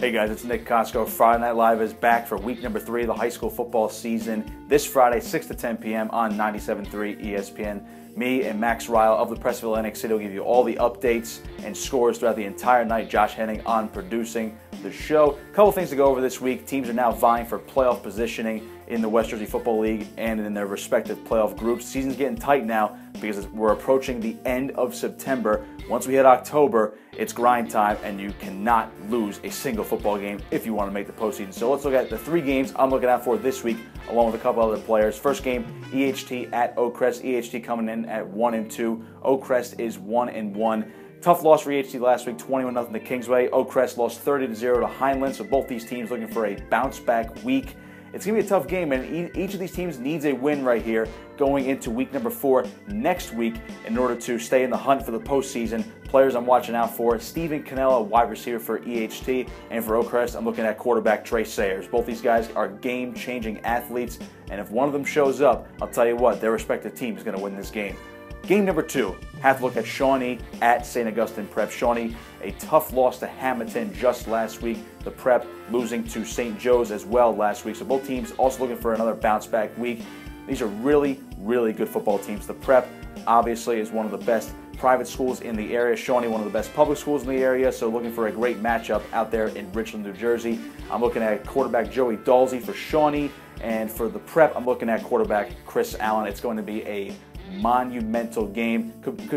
Hey guys, it's Nick Kosko. Friday Night Live is back for week number 3 of the high school football season. This Friday, 6 to 10 p.m. on 97.3 ESPN. Me and Max Ryle of the Press of Atlantic City will give you all the updates and scores throughout the entire night. Josh Henning on producing the show. A couple things to go over this week. Teams are now vying for playoff positioning in the West Jersey Football League and in their respective playoff groups. Season's getting tight now because we're approaching the end of September. Once we hit October, it's grind time, and you cannot lose a single football game if you want to make the postseason. So let's look at the 3 games I'm looking out for this week, along with a couple other players. First game, EHT at Oak Crest. EHT coming in at 1-2. Oak Crest is 1-1. Tough loss for EHT last week, 21-0 to Kingsway. Oak Crest lost 30-0 to Heinlein, so both these teams looking for a bounce-back week. It's going to be a tough game, and each of these teams needs a win right here going into week number 4 next week in order to stay in the hunt for the postseason. Players I'm watching out for: Steven Cannella, wide receiver for EHT, and for Oak Crest, I'm looking at quarterback Trey Sayers. Both these guys are game-changing athletes, and if one of them shows up, I'll tell you what, their respective team is going to win this game. Game number 2, have to look at Shawnee at St. Augustine Prep. Shawnee, a tough loss to Hammonton just last week. The Prep losing to St. Joe's as well last week. So both teams also looking for another bounce-back week. These are really, really good football teams. The Prep, obviously, is one of the best private schools in the area. Shawnee, one of the best public schools in the area. So looking for a great matchup out there in Richland, New Jersey. I'm looking at quarterback Joey Dalsey for Shawnee. And for the Prep, I'm looking at quarterback Chris Allen. It's going to be a monumental game.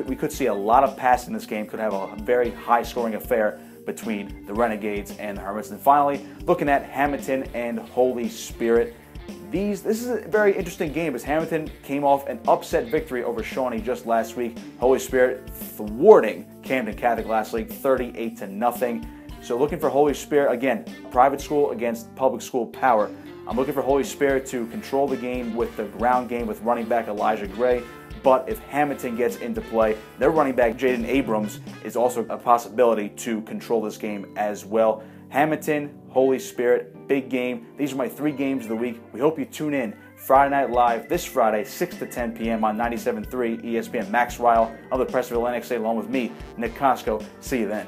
We could see a lot of passing in this game. Could have a very high-scoring affair between the Renegades and the Hermits. And finally, looking at Hammonton and Holy Spirit. This is a very interesting game as Hammonton came off an upset victory over Shawnee just last week. Holy Spirit thwarting Camden Catholic last week, 38-0. So looking for Holy Spirit, again, private school against public school power. I'm looking for Holy Spirit to control the game with the ground game with running back Elijah Gray. But if Hammonton gets into play, their running back Jaden Abrams is also a possibility to control this game as well. Hammonton, Holy Spirit, big game. These are my 3 games of the week. We hope you tune in Friday Night Live this Friday, 6 to 10 p.m. on 97.3 ESPN. Max Ryle of the Press of Atlantic City, along with me, Nick Kosko. See you then.